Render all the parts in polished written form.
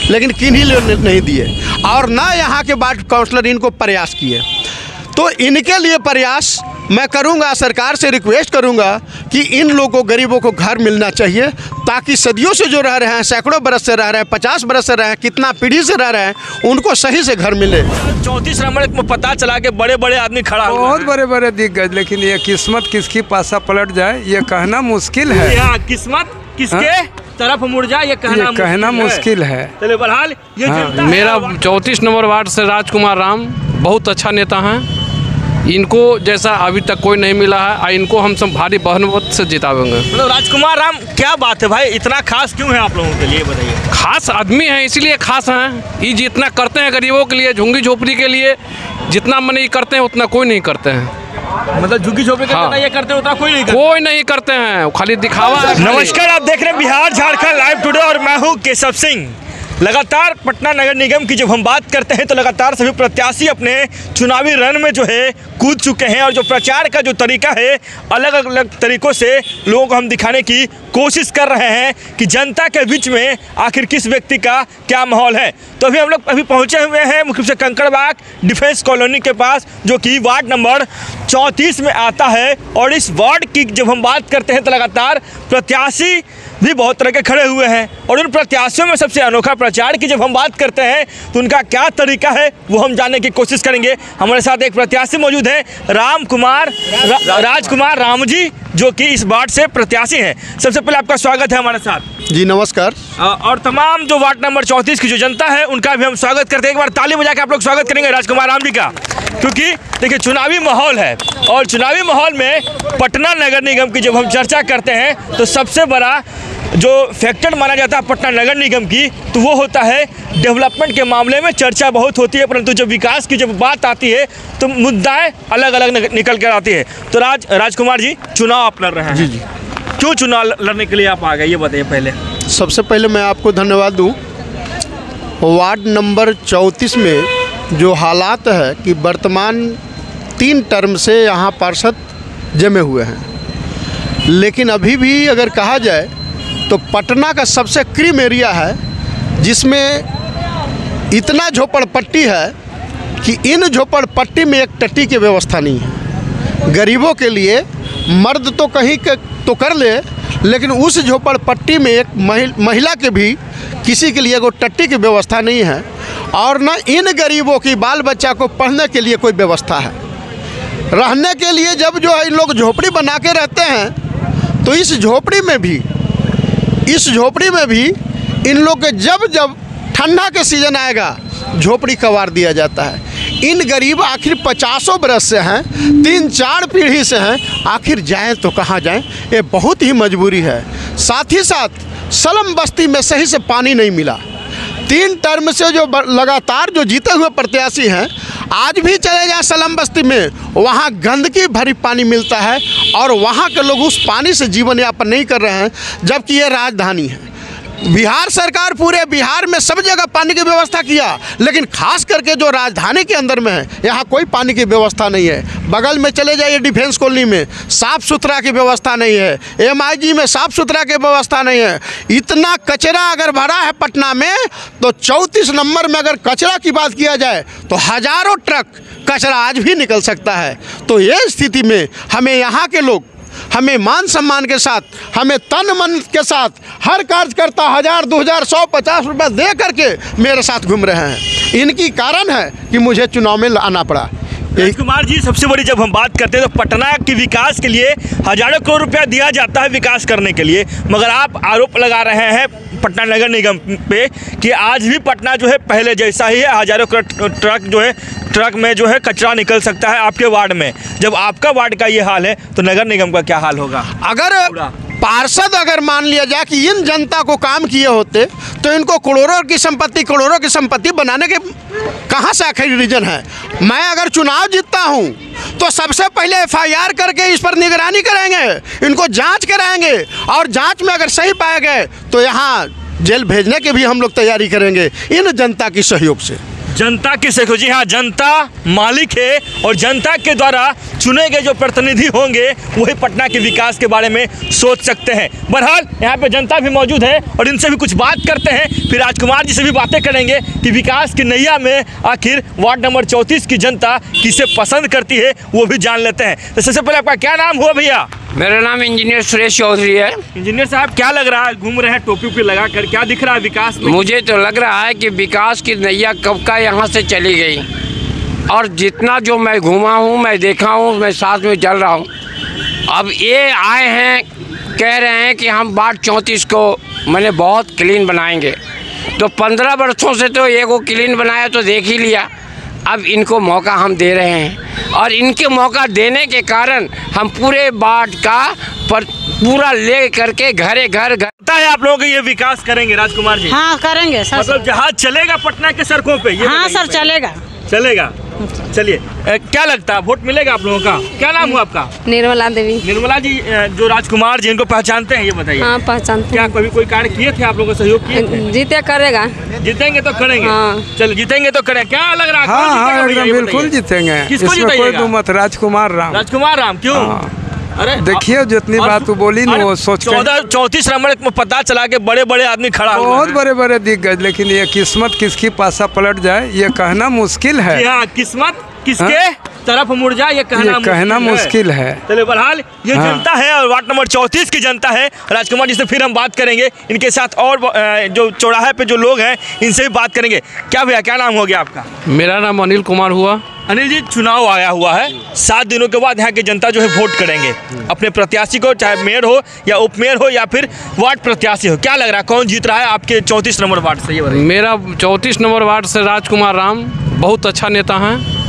लेकिन किन्हीं लोग नहीं दिए, और ना यहाँ के वार्ड काउंसलर इनको प्रयास किए। तो इनके लिए प्रयास मैं करूंगा, सरकार से रिक्वेस्ट करूंगा कि इन लोगों को, गरीबों को घर मिलना चाहिए, ताकि सदियों से जो रह रहे हैं, सैकड़ों बरस से रह रहे हैं, 50 बरस से रह रहे हैं, कितना पीढ़ी से रह रहे हैं, उनको सही से घर मिले। 34 नंबर में पता चला कि बड़े बड़े आदमी खड़ा हुआ बहुत बड़े बड़े दिग्गज, लेकिन ये किस्मत किसकी पासा पलट जाए ये कहना मुश्किल है। किस्मत किसके तरफ मुड़ जाए ये कहना मुश्किल है। चलिए बहरहाल ये मेरा 34 नंबर वार्ड से राजकुमार राम बहुत अच्छा नेता हैं। इनको जैसा अभी तक कोई नहीं मिला है और इनको हम सब भारी बहुमत से जितावेंगे। मतलब राजकुमार राम, क्या बात है भाई, इतना खास क्यों है आप लोगों के लिए, बताइए। खास आदमी हैं इसलिए खास हैं। ये जितना करते हैं गरीबों के लिए, झुंगी झोपड़ी के लिए, जितना मनी करते हैं उतना कोई नहीं करते हैं। मतलब झुग्गी झोपड़ी का ये करते हैं उतना कोई नहीं करते हैं, खाली दिखावा है। नमस्कार, आप देख रहे हैं बिहार झारखंड लाइव टुडे और मैं हूँ केशव सिंह। लगातार पटना नगर निगम की जब हम बात करते हैं तो लगातार सभी प्रत्याशी अपने चुनावी रण में जो है कूद चुके हैं, और जो प्रचार का जो तरीका है अलग अलग तरीक़ों से लोगों को हम दिखाने की कोशिश कर रहे हैं कि जनता के बीच में आखिर किस व्यक्ति का क्या माहौल है। तो अभी हम लोग पहुँचे हुए हैं मुख्य रूप से कंकड़बाग डिफेंस कॉलोनी के पास, जो कि वार्ड नंबर 34 में आता है। और इस वार्ड की जब हम बात करते हैं तो लगातार प्रत्याशी भी बहुत तरह के खड़े हुए हैं, और उन प्रत्याशियों में सबसे अनोखा प्रचार की जब हम बात करते हैं तो उनका क्या तरीका है वो हम जानने की कोशिश करेंगे। हमारे साथ एक प्रत्याशी मौजूद है, राजकुमार राम जी, जो कि इस वार्ड से प्रत्याशी हैं। सबसे पहले आपका स्वागत है हमारे साथ। जी नमस्कार। और तमाम जो वार्ड नंबर 34 की जो जनता है उनका भी हम स्वागत करते हैं। एक बार ताली बजा के आप लोग स्वागत करेंगे राजकुमार राम जी का, क्योंकि देखिए चुनावी माहौल है, और चुनावी माहौल में पटना नगर निगम की जब हम चर्चा करते हैं तो सबसे बड़ा जो फैक्टर माना जाता है पटना नगर निगम की, तो वो होता है डेवलपमेंट के मामले में चर्चा बहुत होती है, परंतु जब विकास की जब बात आती है तो मुद्दाएं अलग अलग निकल कर आती है। तो राजकुमार जी, चुनाव आप लड़ रहे हैं। जी। क्यों चुनाव लड़ने के लिए आप आ गए, ये बताइए पहले। सबसे पहले मैं आपको धन्यवाद दूँ। वार्ड नंबर 34 में जो हालात है कि वर्तमान 3 टर्म से यहाँ पार्षद जमे हुए हैं, लेकिन अभी भी अगर कहा जाए तो पटना का सबसे क्रीम एरिया है, जिसमें इतना झोपड़पट्टी है कि इन झोपड़पट्टी में एक टट्टी की व्यवस्था नहीं है। गरीबों के लिए मर्द तो कहीं तो कर ले, लेकिन उस झोपड़पट्टी में एक महिला के भी किसी के लिए कोई टट्टी की व्यवस्था नहीं है, और न इन गरीबों की बाल बच्चा को पढ़ने के लिए कोई व्यवस्था है। रहने के लिए जब जो है इन लोग झोपड़ी बना के रहते हैं, तो इस झोपड़ी में भी इन लोग के जब ठंडा के सीज़न आएगा झोपड़ी कबाड़ दिया जाता है। इन गरीब आखिर 50 बरस से हैं, 3-4 पीढ़ी से हैं, आखिर जाएं तो कहाँ जाएं, ये बहुत ही मजबूरी है। साथ ही साथ सलम बस्ती में सही से पानी नहीं मिला। 3 टर्म से जो लगातार जो जीते हुए प्रत्याशी हैं, आज भी चले जाए सलम बस्ती में, वहाँ गंदगी भरी पानी मिलता है, और वहाँ के लोग उस पानी से जीवन यापन नहीं कर रहे हैं, जबकि ये राजधानी है। बिहार सरकार पूरे बिहार में सब जगह पानी की व्यवस्था किया, लेकिन खास करके जो राजधानी के अंदर में है यहाँ कोई पानी की व्यवस्था नहीं है। बगल में चले जाइए डिफेंस कॉलोनी में साफ़ सुथरा की व्यवस्था नहीं है, MIG में साफ़ सुथरा की व्यवस्था नहीं है। इतना कचरा अगर भरा है पटना में, तो 34 नंबर में अगर कचरा की बात किया जाए तो हज़ारों ट्रक कचरा आज भी निकल सकता है। तो ये स्थिति में हमें यहाँ के लोग, हमें मान सम्मान के साथ, हमें तन मन के साथ, हर कार्यकर्ता 1000, 2000, 100, 50 रुपये दे करके मेरे साथ घूम रहे हैं। इनकी कारण है कि मुझे चुनाव में आना पड़ा। राजकुमार जी, सबसे बड़ी जब हम बात करते हैं तो पटना के विकास के लिए हज़ारों करोड़ रुपया दिया जाता है विकास करने के लिए, मगर आप आरोप लगा रहे हैं पटना नगर निगम पे कि आज भी पटना जो है पहले जैसा ही है। हज़ारों ट्रक में जो है कचरा निकल सकता है आपके वार्ड में। जब आपका वार्ड का ये हाल है तो नगर निगम का क्या हाल होगा? अगर पार्षद अगर मान लिया जाए कि इन जनता को काम किए होते तो इनको करोड़ों की संपत्ति बनाने के कहाँ से आखिर रीजन है? मैं अगर चुनाव जीतता हूँ तो सबसे पहले FIR करके इस पर निगरानी करेंगे, इनको जांच कराएंगे, और जांच में अगर सही पाए गए तो यहाँ जेल भेजने की भी हम लोग तैयारी करेंगे इन जनता की सहयोग से। जनता किसे को, जी हाँ, जनता मालिक है और जनता के द्वारा चुने गए जो प्रतिनिधि होंगे वही पटना के विकास के बारे में सोच सकते हैं। बहरहाल यहाँ पे जनता भी मौजूद है और इनसे भी कुछ बात करते हैं, फिर राजकुमार जी से भी बातें करेंगे कि विकास की नैया में आखिर वार्ड नंबर 34 की जनता किसे पसंद करती है वो भी जान लेते हैं। तो सबसे पहले आपका क्या नाम हुआ भैया? मेरा नाम इंजीनियर सुरेश चौधरी है। इंजीनियर साहब, क्या लग रहा है, घूम रहे हैं टोपी वोपी लगा कर, क्या दिख रहा है विकास में? मुझे तो लग रहा है कि विकास की नैया कब का यहाँ से चली गई और जितना जो मैं घूमा हूँ, मैं देखा हूँ, मैं साथ में चल रहा हूँ। अब ये आए हैं, कह रहे हैं कि हम वार्ड 34 को मैंने बहुत क्लीन बनाएंगे। तो 15 वर्षों से तो ये को क्लीन बनाया तो देख ही लिया। अब इनको मौका हम दे रहे हैं और इनके मौका देने के कारण हम पूरे वार्ड का पूरा ले करके घरे घर पता है आप लोगों को ये विकास करेंगे राजकुमार जी? हाँ करेंगे सर। मतलब जहाज चलेगा पटना के सड़कों पे? ये हाँ सर चलेगा। चलेगा। चलिए, क्या लगता है वोट मिलेगा आप लोगों का? क्या नाम हुआ आपका? निर्मला देवी। निर्मला जी, जो राजकुमार जी इनको पहचानते हैं, ये बताइए। हाँ पहचानते क्या कभी कोई कार्य किए थे आप लोगों को, सहयोग किए थे? जीते करेगा। जीतेंगे तो करेंगे। हाँ। चलो जीतेंगे तो करेंगे। क्या लग रहा है? हाँ हाँ एकदम बिल्कुल जीतेंगे, किसको इसमें कोई जिताइएगा? दो मत। राजकुमार राम। राजकुमार राम क्यों? अरे देखिए जितनी बात तू बोली ना वो सोच के 34 नंबर में पता चला के बड़े बड़े आदमी खड़ा हुआ बहुत है। बड़े बड़े दिख गए, लेकिन ये किस्मत किसकी पासा पलट जाए ये कहना मुश्किल है। जी हाँ, किस्मत किसके तरफ मुड़ जाए ये कहना मुश्किल है। चलिए बहरहाल ये जनता है और वार्ड नंबर 34 की जनता है। राजकुमार जी से फिर हम बात करेंगे, इनके साथ और जो चौराहे पे जो लोग हैं इनसे भी बात करेंगे। क्या भैया, क्या नाम हो गया आपका? मेरा नाम अनिल कुमार हुआ। अनिल जी, चुनाव आया हुआ है, 7 दिनों के बाद यहाँ की जनता जो है वोट करेंगे अपने प्रत्याशी को, चाहे मेयर हो या उपमेयर हो या फिर वार्ड प्रत्याशी हो। क्या लग रहा है कौन जीत रहा है आपके 34 नंबर वार्ड से? ये बताइए। मेरा 34 नंबर वार्ड से राजकुमार राम बहुत अच्छा नेता हैं।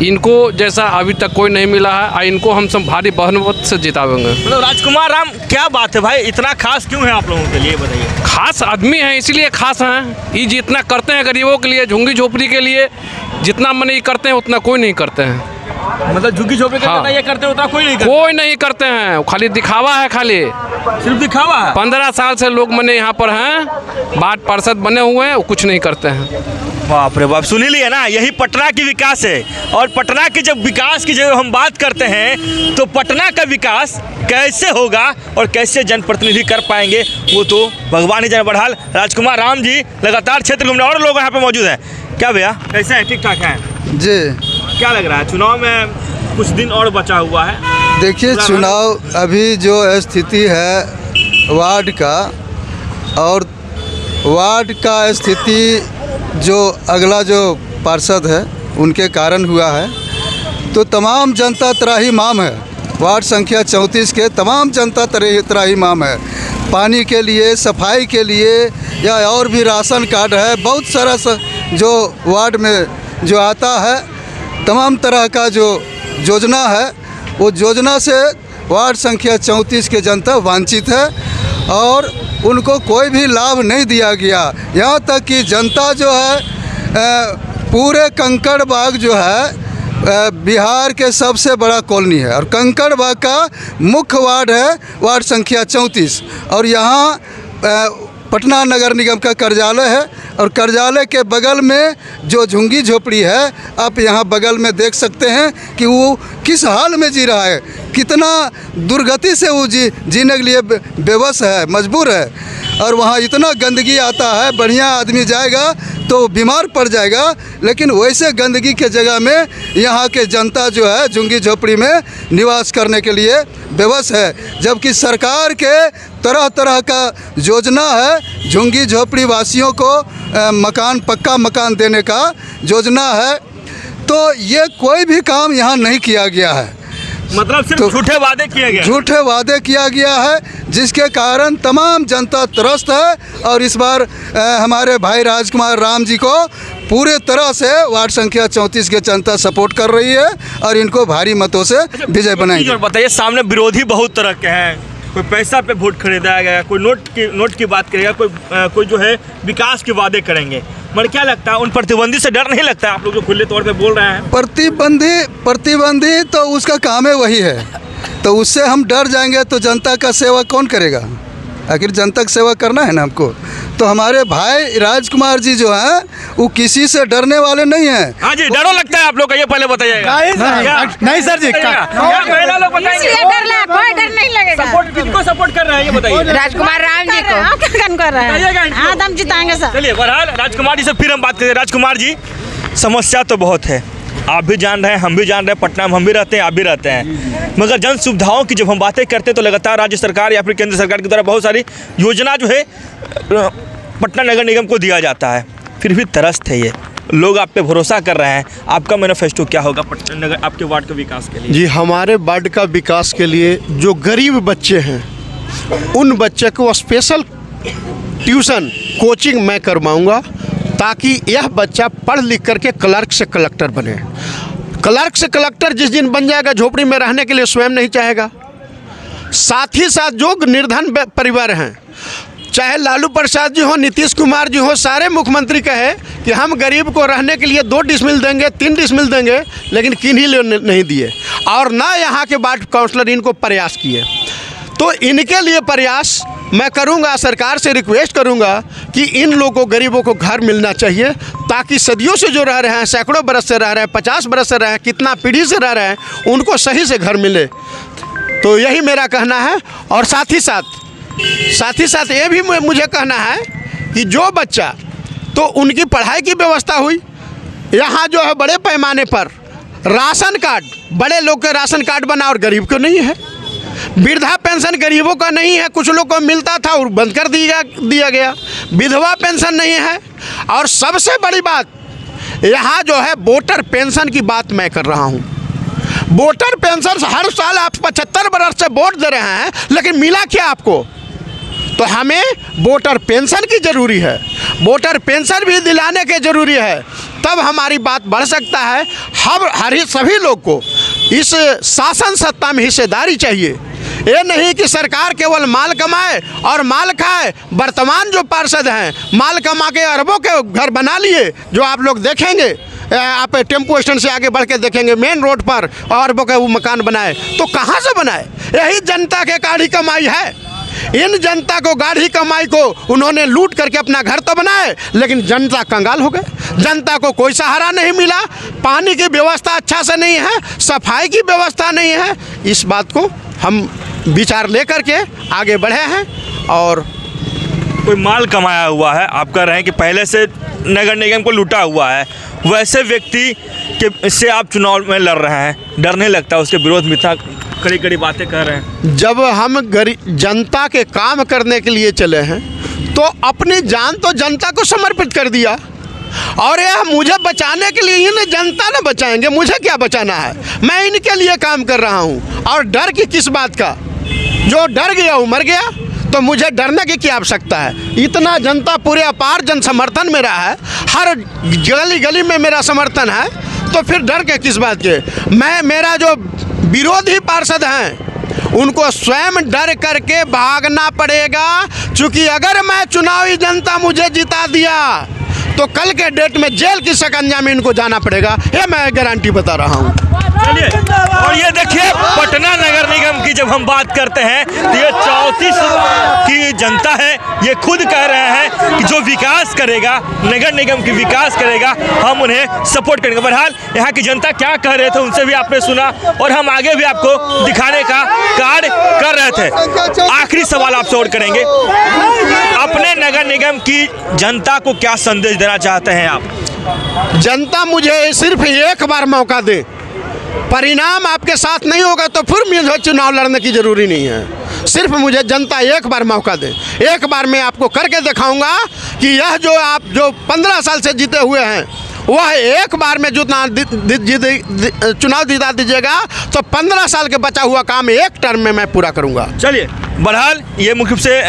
इनको जैसा अभी तक कोई नहीं मिला है और इनको हम सब भारी बहुमत से जितावेंगे। मतलब राजकुमार राम, क्या बात है भाई, इतना खास क्यों है आप लोगों के लिए, बताइए। खास आदमी हैं इसीलिए खास हैं। ये जितना करते हैं गरीबों के लिए, झुग्गी झोपड़ी के लिए, जितना मन ये करते हैं उतना कोई नहीं करते हैं। मतलब झुग्गी झोपड़ी के जितना ये करते हैं उतना कोई नहीं करता? कोई नहीं करते हैं, खाली दिखावा है, खाली सिर्फ दिखावा है। 15 साल से लोग मैंने यहाँ पर हैं, वार्ड पार्षद बने हुए हैं, वो कुछ नहीं करते हैं। बाप रे बाप, सुनी लिए ना, यही पटना की विकास है। और पटना के जब विकास की जब हम बात करते हैं तो पटना का विकास कैसे होगा और कैसे जनप्रतिनिधि कर पाएंगे वो तो भगवान ही जाने। बहरहाल राजकुमार राम जी लगातार क्षेत्र घूमने, और लोग यहाँ पे मौजूद हैं। क्या भैया, कैसे हैं? ठीक ठाक हैं जी। क्या लग रहा है, चुनाव में कुछ दिन और बचा हुआ है? देखिए, चुनाव अभी जो स्थिति है वार्ड का, और वार्ड का स्थिति जो अगला जो पार्षद है उनके कारण हुआ है, तो तमाम जनता त्राहिमाम है। वार्ड संख्या 34 के तमाम जनता त्राहिमाम है। पानी के लिए, सफाई के लिए या और भी राशन कार्ड है, बहुत सारा जो वार्ड में जो आता है, तमाम तरह का जो योजना है, वो योजना से वार्ड संख्या 34 के जनता वंचित है और उनको कोई भी लाभ नहीं दिया गया। यहाँ तक कि जनता जो है पूरे कंकड़बाग जो है बिहार के सबसे बड़ा कॉलोनी है और कंकड़बाग का मुख्य वार्ड है वार्ड संख्या 34, और यहाँ पटना नगर निगम का कार्यालय है और कार्यालय के बगल में जो झुग्गी झोपड़ी है, आप यहाँ बगल में देख सकते हैं कि वो किस हाल में जी रहा है, कितना दुर्गति से वो जीने के लिए बेबस है, मजबूर है। और वहाँ इतना गंदगी आता है, बढ़िया आदमी जाएगा तो बीमार पड़ जाएगा, लेकिन वैसे गंदगी के जगह में यहाँ के जनता जो है झुग्गी झोपड़ी में निवास करने के लिए बेबस है। जबकि सरकार के तरह तरह का योजना है झुग्गी झोपड़ी वासियों को मकान, पक्का मकान देने का योजना है, तो ये कोई भी काम यहाँ नहीं किया गया है। मतलब सिर्फ झूठे वादे किए गए, झूठे वादे किया गया है, जिसके कारण तमाम जनता त्रस्त है। और इस बार हमारे भाई राजकुमार राम जी को पूरे तरह से वार्ड संख्या 34 के जनता सपोर्ट कर रही है और इनको भारी मतों से विजय बनाएंगे। बताइए, सामने विरोधी बहुत तरह के हैं, कोई पैसा पे वोट खरीदा गया, कोई नोट की बात करेगा, कोई जो है विकास के वादे करेंगे, मगर क्या लगता है उन प्रतिबंधी से डर नहीं लगता है? आप लोग जो खुले तौर पे बोल रहे हैं प्रतिबंधी तो उसका काम है वही है, तो उससे हम डर जाएंगे तो जनता का सेवा कौन करेगा? आखिर जनता की सेवा करना है ना हमको। तो हमारे भाई राजकुमार जी जो हैं वो किसी से डरने वाले नहीं हैं। हाँ जी, डरो लगता है आप लोग का, ये पहले बताइएगा। नहीं सर जी, महिला लोग बताएंगे कोई डर नहीं लगेगा। सपोर्ट किसको सपोर्ट कर रहे हैं ये बताइए। राजकुमार राम जी को आप क्या कर रहे हैं? हाँ, हम जिताएंगे सर। चलिए बहरहाल राजकुमार जी से फिर हम बात करें। राजकुमार जी, समस्या तो बहुत है, आप भी जान रहे हैं, हम भी जान रहे हैं, पटना में हम भी रहते हैं, आप भी रहते हैं, मगर जन सुविधाओं की जब हम बातें करते हैं तो लगातार राज्य सरकार या फिर केंद्र सरकार के द्वारा बहुत सारी योजना जो है पटना नगर निगम को दिया जाता है, फिर भी त्रस्त है ये लोग, आप पे भरोसा कर रहे हैं। आपका मैनिफेस्टो क्या होगा पटना नगर आपके वार्ड के विकास के लिए? जी, हमारे वार्ड का विकास के लिए जो गरीब बच्चे हैं उन बच्चे को स्पेशल ट्यूशन कोचिंग मैं करवाऊंगा, ताकि यह बच्चा पढ़ लिख करके क्लर्क से कलेक्टर बने। क्लर्क से कलेक्टर जिस दिन बन जाएगा, झोपड़ी में रहने के लिए स्वयं नहीं चाहेगा। साथ ही साथ जो निर्धन परिवार हैं, चाहे लालू प्रसाद जी हो, नीतीश कुमार जी हो, सारे मुख्यमंत्री कहे कि हम गरीब को रहने के लिए 2 डिसमिल देंगे, 3 डिसमिल देंगे, लेकिन किन्हीं लिए नहीं दिए, और ना यहाँ के वार्ड काउंसलर इनको प्रयास किए। तो इनके लिए प्रयास मैं करूंगा, सरकार से रिक्वेस्ट करूंगा कि इन लोगों गरीबों को घर मिलना चाहिए, ताकि सदियों से जो रह रहे हैं, सैकड़ों बरस से रह रहे हैं, 50 बरस से रह रहे हैं, कितना पीढ़ी से रह रहे हैं, उनको सही से घर मिले। तो यही मेरा कहना है। और साथ ही साथ ये भी मुझे कहना है कि जो बच्चा, तो उनकी पढ़ाई की व्यवस्था हुई। यहाँ जो है बड़े पैमाने पर राशन कार्ड, बड़े लोग के राशन कार्ड बना और गरीब को नहीं है। वृद्धा पेंशन गरीबों का नहीं है, कुछ लोग को मिलता था और बंद कर दिया गया। विधवा पेंशन नहीं है। और सबसे बड़ी बात, यहाँ जो है वोटर पेंशन की बात मैं कर रहा हूँ। वोटर पेंशन हर साल आप 75 बरस से वोट दे रहे हैं, लेकिन मिला क्या आपको? तो हमें वोटर पेंशन की ज़रूरी है, वोटर पेंशन भी दिलाने के ज़रूरी है, तब हमारी बात बढ़ सकता है। सभी लोग को इस शासन सत्ता में हिस्सेदारी चाहिए। ये नहीं कि सरकार केवल माल कमाए और माल खाए। वर्तमान जो पार्षद हैं, माल कमा के अरबों के घर बना लिए, जो आप लोग देखेंगे, आप टेम्पो स्टैंड से आगे बढ़ के देखेंगे, मेन रोड पर अरबों के वो मकान बनाए। तो कहाँ से बनाए? यही जनता के गाढ़ी कमाई है। इन जनता को गाढ़ी कमाई को उन्होंने लूट करके अपना घर तो बनाए, लेकिन जनता कंगाल हो गए। जनता को कोई सहारा नहीं मिला, पानी की व्यवस्था अच्छा से नहीं है, सफाई की व्यवस्था नहीं है। इस बात को हम विचार लेकर के आगे बढ़े हैं। और कोई माल कमाया हुआ है, आप कह रहे हैं कि पहले से नगर निगम को लूटा हुआ है, वैसे व्यक्ति के से आप चुनाव में लड़ रहे हैं, डर नहीं लगता उसके विरोध में इतना कड़ी कड़ी बातें कर रहे हैं? जब हम जनता के काम करने के लिए चले हैं, तो अपनी जान तो जनता को समर्पित कर दिया, और यह मुझे बचाने के लिए इन्हें जनता न बचाएंगे, मुझे क्या बचाना है? मैं इनके लिए काम कर रहा हूँ। और डर की किस बात का? जो डर गया वो मर गया, तो मुझे डरने की क्या आवश्यकता है? इतना जनता पूरे अपार जन समर्थन मेरा है, हर गली गली में मेरा समर्थन है, तो फिर डर के किस बात के? मेरा जो विरोधी पार्षद हैं, उनको स्वयं डर करके भागना पड़ेगा, क्योंकि अगर मैं चुनावी जनता मुझे जिता दिया तो कल के डेट में जेल की शिकंजा में इनको जाना पड़ेगा, ये मैं गारंटी बता रहा हूँ। चलिए, और ये देखिए पटना नगर निगम की जब हम बात करते हैं तो ये 34 की जनता है, ये खुद कह रहे हैं कि जो विकास करेगा, नगर निगम की विकास करेगा, हम उन्हें सपोर्ट करेंगे। बहरहाल यहाँ की जनता क्या कह रहे थे उनसे भी आपने सुना, और हम आगे भी आपको दिखाने का कार्य कर रहे थे। आखिरी सवाल आपसे और करेंगे, अपने नगर निगम की जनता को क्या संदेश देना चाहते हैं आप? जनता मुझे सिर्फ एक बार मौका दे, परिणाम आपके साथ नहीं होगा तो फिर मुझे चुनाव लड़ने की जरूरी नहीं है। सिर्फ मुझे जनता एक बार मौका दे, एक बार मैं आपको करके दिखाऊंगा कि यह जो आप जो 15 साल से जीते हुए हैं, वह एक बार में जितना चुनाव जिता दीजिएगा तो 15 साल के बचा हुआ काम एक टर्म में मैं पूरा करूंगा। चलिए, बहरहाल ये मुख्य रूप से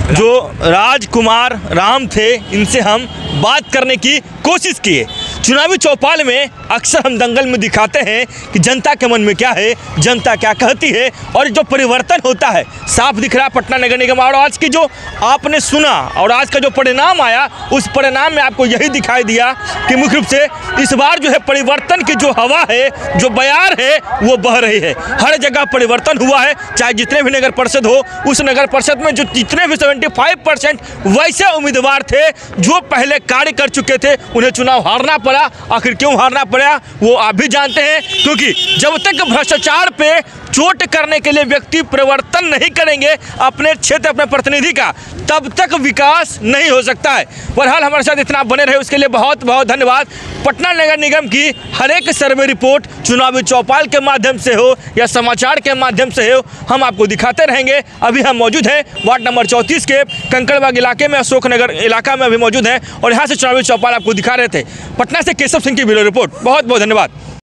जो राजकुमार राम थे, इनसे हम बात करने की कोशिश किए। चुनावी चौपाल में अक्सर हम दंगल में दिखाते हैं कि जनता के मन में क्या है, जनता क्या कहती है और जो परिवर्तन होता है साफ दिख रहा है पटना नगर निगम। और आज की जो आपने सुना और आज का जो परिणाम आया, उस परिणाम में आपको यही दिखाई दिया कि मुख्य रूप से इस बार जो है परिवर्तन की जो हवा है, जो बयार है, वो बह रही है। हर जगह परिवर्तन हुआ है, चाहे जितने भी नगर परिषद हो, उस नगर परिषद में जो जितने भी 75% वैसे उम्मीदवार थे जो पहले कार्य कर चुके थे, उन्हें चुनाव हारना पड़ा। आखिर क्यों हारना पड़ा वो आप भी जानते हैं, क्योंकि जब तक भ्रष्टाचार पे चोट करने के लिए व्यक्ति परिवर्तन नहीं करेंगे अपने क्षेत्र, अपने प्रतिनिधि का, तब तक विकास नहीं हो सकता है। बहरहाल हमारे साथ इतना बने रहे उसके लिए बहुत बहुत धन्यवाद। पटना नगर निगम की हर एक सर्वे रिपोर्ट चुनावी चौपाल के माध्यम से हो या समाचार के माध्यम से हो, हम आपको दिखाते रहेंगे। अभी हम मौजूद हैं वार्ड नंबर 34 के कंकड़बाग इलाके में, अशोक नगर इलाका में अभी मौजूद हैं और यहाँ से चुनावी चौपाल आपको दिखा रहे थे। पटना से केशव सिंह की ब्यूरो रिपोर्ट। बहुत बहुत धन्यवाद।